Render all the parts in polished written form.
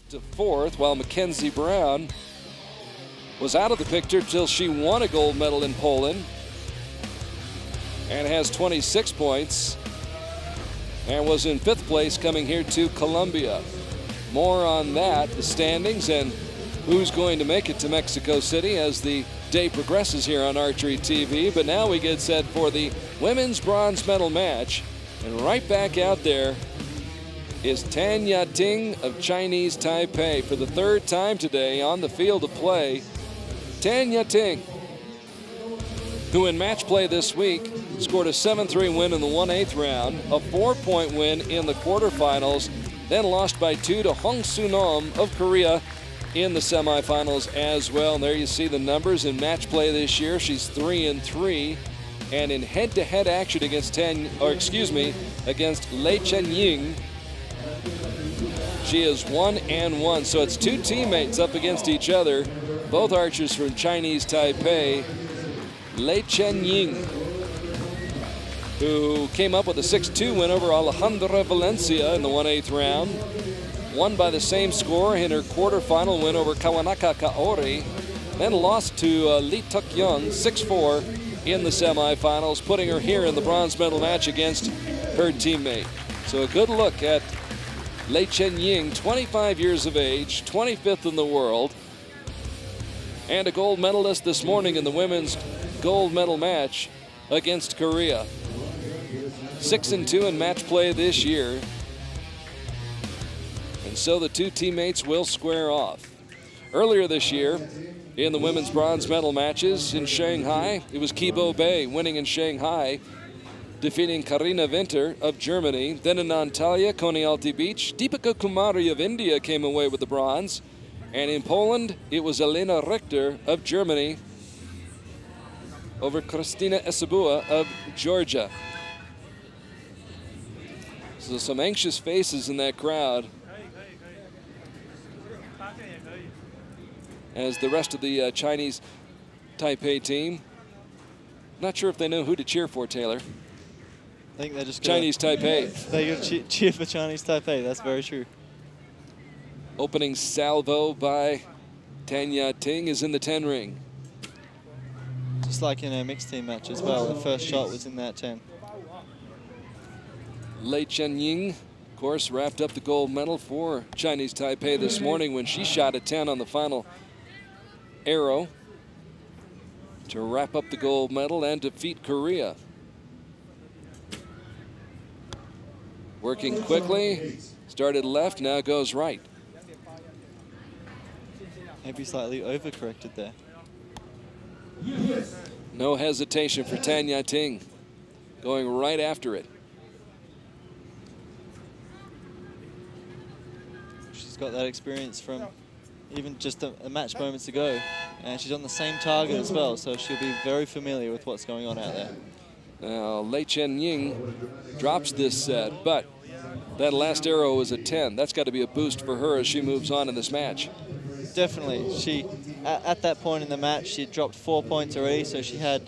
to fourth, while Mackenzie Brown was out of the picture till she won a gold medal in Poland and has 26 points and was in fifth place coming here to Colombia. More on that, the standings, and who's going to make it to Mexico City as the day progresses here on Archery TV. But now we get set for the women's bronze medal match. And right back out there is Ya-Ting of Chinese Taipei for the third time today on the field of play. Ya-Ting, who in match play this week scored a 7-3 win in the 1/8 round, a 4-point win in the quarterfinals, then lost by 2 to Hong Sunom of Korea in the semifinals as well. And there you see the numbers in match play this year. She's 3-3, and in head-to-head action against against Chien-Ying, she is 1-1. So it's two teammates up against each other, both archers from Chinese Taipei. Chien-Ying, who came up with a 6-2 win over Alejandra Valencia in the 1/8 round, won by the same score in her quarterfinal win over Kawanaka Kaori, then lost to Lee Tuk-young 6-4 in the semifinals, putting her here in the bronze medal match against her teammate. So a good look at Chien-Ying, 25 years of age, 25th in the world, and a gold medalist this morning in the women's gold medal match against Korea. 6-2 in match play this year. And so the two teammates will square off. Earlier this year, in the women's bronze medal matches in Shanghai, it was Kibo Bay winning in Shanghai, defeating Karina Winter of Germany. Then in Antalya, Konialty Beach, Deepika Kumari of India came away with the bronze. And in Poland, it was Elena Richter of Germany over Kristina Esabua of Georgia. So some anxious faces in that crowd as the rest of the Chinese Taipei team. Not sure if they know who to cheer for, Taylor. I think they're just Chinese Taipei. They're going to cheer for Chinese Taipei. That's very true. Opening salvo by Ya-Ting is in the 10 ring. Just like in a mixed team match as well. The first shot was in that 10. Chien-Ying, of course, wrapped up the gold medal for Chinese Taipei this morning when she shot a 10 on the final arrow to wrap up the gold medal and defeat Korea. Working quickly, started left, now goes right. Maybe slightly overcorrected there. No hesitation for Ya-Ting, going right after it. She's got that experience from even just a match moments ago, and she's on the same target as well, so she'll be very familiar with what's going on out there. Now, Chien-Ying drops this set, but that last arrow was a 10. That's got to be a boost for her as she moves on in this match. Definitely. She, at that point in the match, she had dropped 4 points already, so she had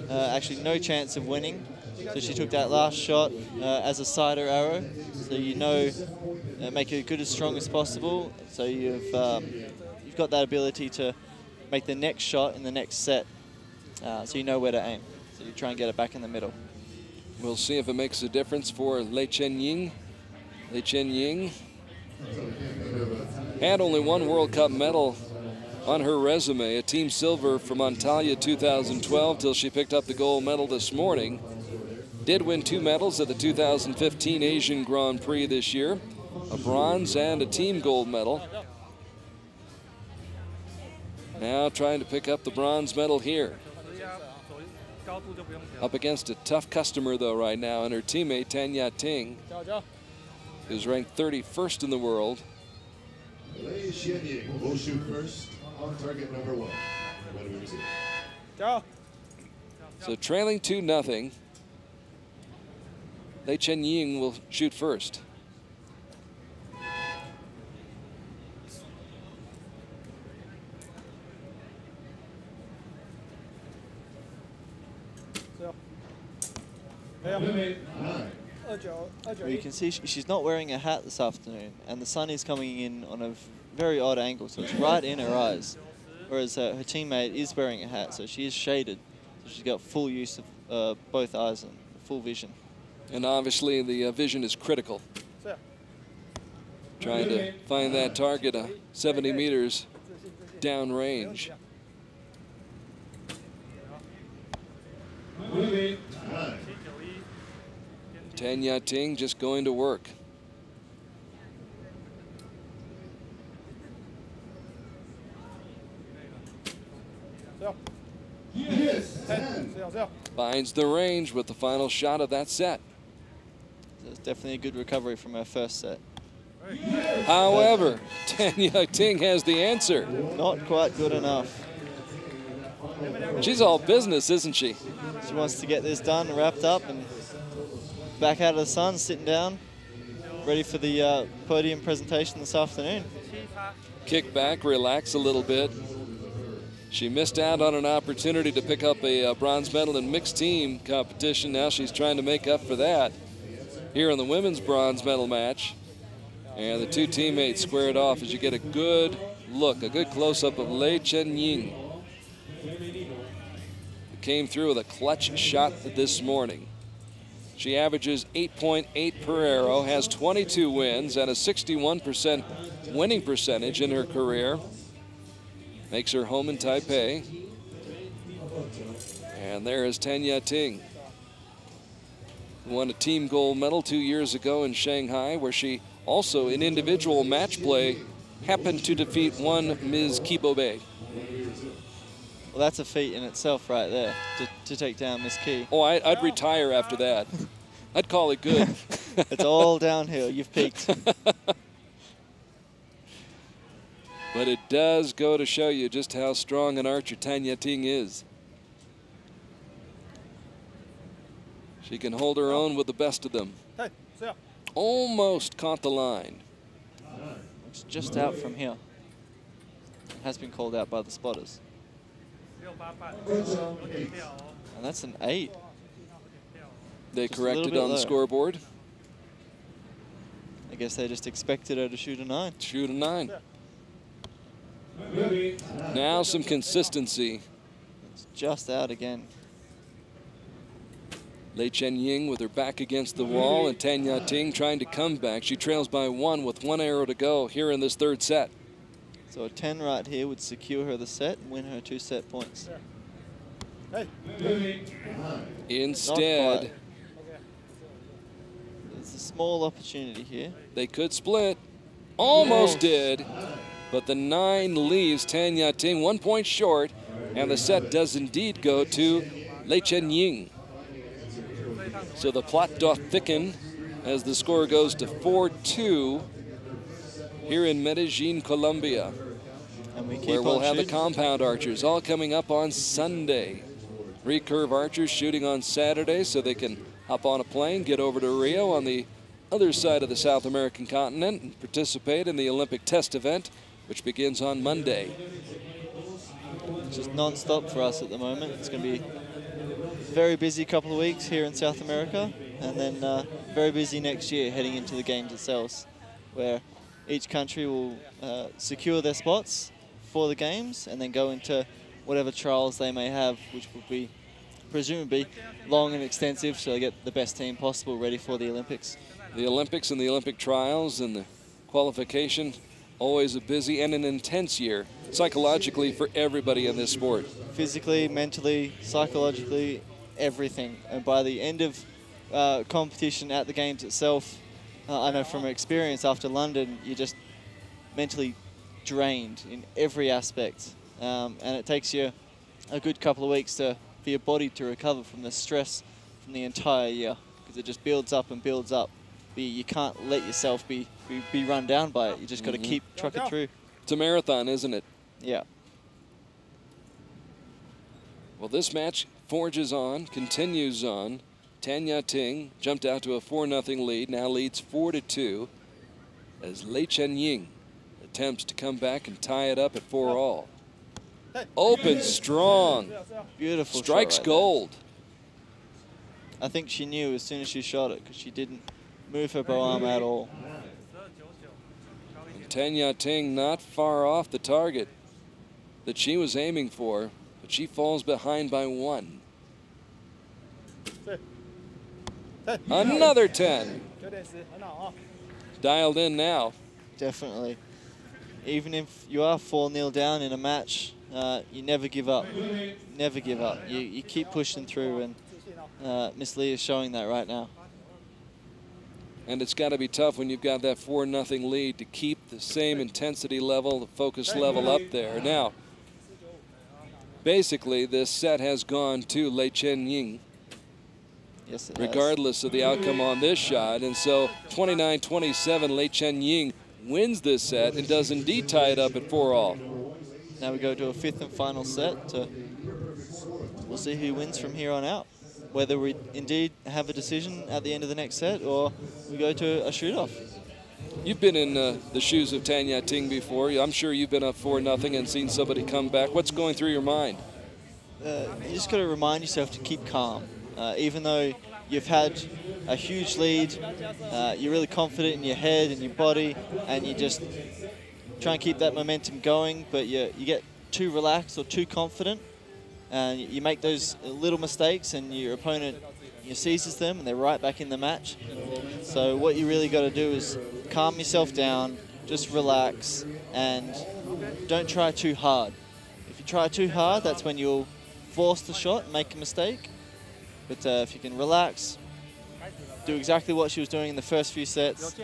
actually no chance of winning. So she took that last shot as a cider arrow. So you know, make it good as strong as possible. So you've got that ability to make the next shot in the next set. So you know where to aim. So you try and get it back in the middle. We'll see if it makes a difference for Chien-Ying. Chien-Ying had only one World Cup medal on her resume, a team silver from Antalya 2012 till she picked up the gold medal this morning. Did win 2 medals at the 2015 Asian Grand Prix this year, a bronze and a team gold medal. Now trying to pick up the bronze medal here. Up against a tough customer though right now, and her teammate Ya-Ting is ranked 31st in the world. Chien-Ying will shoot first on target number 1. What do we receive? So trailing 2-0. Chien-Ying will shoot first. Well, you can see she's not wearing a hat this afternoon, and the sun is coming in on a very odd angle, so it's right in her eyes. Whereas her teammate is wearing a hat, so she is shaded. So she's got full use of both eyes and full vision. And obviously the vision is critical. Trying to find that target 70 meters downrange. Ya-Ting just going to work. Finds the range with the final shot of that set. It's definitely a good recovery from her first set. However, Ya-Ting has the answer. Not quite good enough. She's all business, isn't she? She wants to get this done, wrapped up, and back out of the sun, sitting down, ready for the podium presentation this afternoon. Kick back, relax a little bit. She missed out on an opportunity to pick up a bronze medal in mixed team competition. Now she's trying to make up for that here in the women's bronze medal match. And the two teammates squared off as you get a good look, a good close-up of Chien-Ying. Came through with a clutch shot this morning. She averages 8.8 per arrow, has 22 wins, and a 61% winning percentage in her career. Makes her home in Taipei. And there is Ya-Ting, who won a team gold medal 2 years ago in Shanghai, where she also, in individual match play, happened to defeat one Ms. Kibobe. Well, that's a feat in itself right there, to take down Miss Key. Oh, I'd retire after that. I'd call it good. It's all downhill. You've peaked. But it does go to show you just how strong an archer Ya-Ting is. She can hold her own with the best of them. Almost caught the line. It's just out from here. Has been called out by the spotters. And that's an 8. They just corrected on the scoreboard. I guess they just expected her to shoot a 9. Shoot a 9. Now some consistency. It's just out again. Chien-Ying with her back against the wall, and Ya-Ting trying to come back. She trails by 1 with 1 arrow to go here in this third set. So a 10 right here would secure her the set and win her 2 set points. Instead, there's a small opportunity here. They could split. Almost did. But the 9 leaves Ya-Ting 1 point short, and the set does indeed go to Chien-Ying. So the plot doth thicken as the score goes to 4-2 here in Medellin, Colombia, and where we'll have the compound archers all coming up on Sunday. Recurve archers shooting on Saturday so they can hop on a plane, get over to Rio on the other side of the South American continent and participate in the Olympic test event, which begins on Monday. It's just non-stop for us at the moment. It's going to be a very busy couple of weeks here in South America, and then very busy next year heading into the games themselves, where each country will secure their spots for the games and then go into whatever trials they may have, which will be presumably long and extensive, so they get the best team possible ready for the Olympics. The Olympics and the Olympic trials and the qualification, always a busy and an intense year, psychologically for everybody in this sport. Physically, mentally, psychologically, everything. And by the end of competition at the games itself, I know from experience after London, you're just mentally drained in every aspect. And it takes you a good couple of weeks for your body to recover from the stress from the entire year, because it just builds up and builds up. You can't let yourself be run down by it. You just got to keep trucking through. It's a marathon, isn't it? Yeah. Well, this match forges on, continues on. Ya-Ting jumped out to a 4-0 lead, now leads 4-2 as Chien-Ying attempts to come back and tie it up at 4-all. Open strong. Beautiful. Strikes shot right gold. I think she knew as soon as she shot it because she didn't move her bow arm at all. Ya-Ting not far off the target that she was aiming for, but she falls behind by 1. Another 10. Dialed in now. Definitely. Even if you are 4-0 down in a match, you never give up. Never give up. You keep pushing through, and Miss Lee is showing that right now. And it's got to be tough when you've got that 4-0 lead to keep the same intensity level, the focus level up there. Now, basically, this set has gone to Chien-Ying. Yes, regardless of the outcome on this shot. And so 29-27, Chien-Ying wins this set and does indeed tie it up at 4-all. Now we go to a 5th and final set. We'll see who wins from here on out. Whether we indeed have a decision at the end of the next set or we go to a shoot-off. You've been in the shoes of Ya-Ting before. I'm sure you've been up 4-0 and seen somebody come back. What's going through your mind? You just got to remind yourself to keep calm. Even though you've had a huge lead, you're really confident in your head and your body, and you just try and keep that momentum going, but you get too relaxed or too confident, and you make those little mistakes, and your opponent seizes them, and they're right back in the match. So what you really got to do is calm yourself down, just relax, and don't try too hard. If you try too hard, that's when you'll force the shot and make a mistake. But if you can relax, do exactly what she was doing in the first few sets,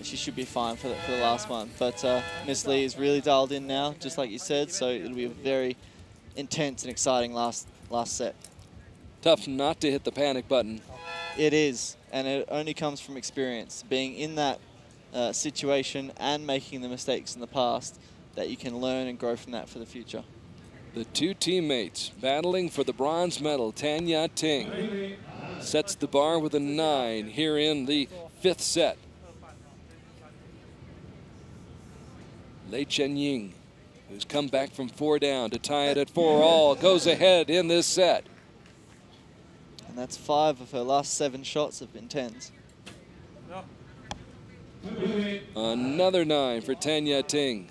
she should be fine for the last one. But Miss Lee is really dialed in now, just like you said, so it'll be a very intense and exciting last set. Tough not to hit the panic button. It is, and it only comes from experience. Being in that situation and making the mistakes in the past, that you can learn and grow from that for the future. The two teammates battling for the bronze medal. Ya-Ting sets the bar with a 9 here in the 5th set. Chien-Ying, who's come back from 4 down to tie it at 4-all, goes ahead in this set. And that's 5 of her last 7 shots have been 10s. Another 9 for Ya-Ting,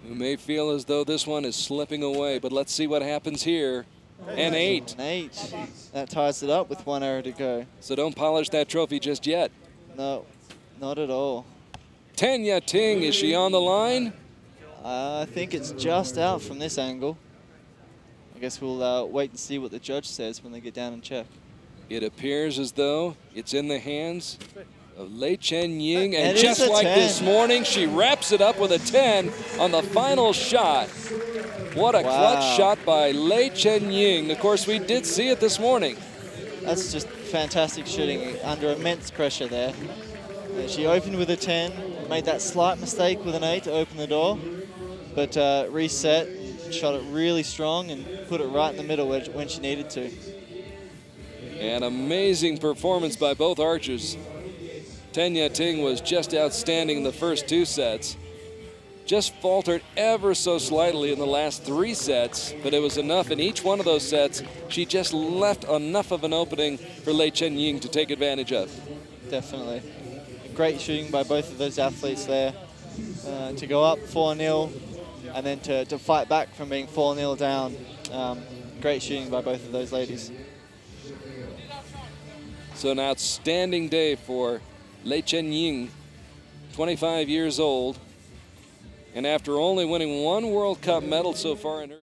who may feel as though this one is slipping away, but let's see what happens here. An 8. An 8. That ties it up with 1 arrow to go. So don't polish that trophy just yet. No, not at all. Ya-Ting, is she on the line? I think it's just out from this angle. I guess we'll wait and see what the judge says when they get down and check. It appears as though it's in the hands of Chien-Ying, and It just is a like 10. this morning, she wraps it up with a 10 on the final shot. What a clutch shot by Chien-Ying. Of course, we did see it this morning. That's just fantastic shooting under immense pressure there. She opened with a 10, made that slight mistake with an 8 to open the door, but reset, shot it really strong and put it right in the middle when she needed to. An amazing performance by both archers. Ya-Ting was just outstanding in the first 2 sets. Just faltered ever so slightly in the last 3 sets, but it was enough in each one of those sets. She just left enough of an opening for Chien-Ying to take advantage of. Definitely. Great shooting by both of those athletes there. To go up 4-0 and then to fight back from being 4-0 down. Great shooting by both of those ladies. So an outstanding day for Chien-Ying, 25 years old, and after only winning 1 World Cup medal so far in her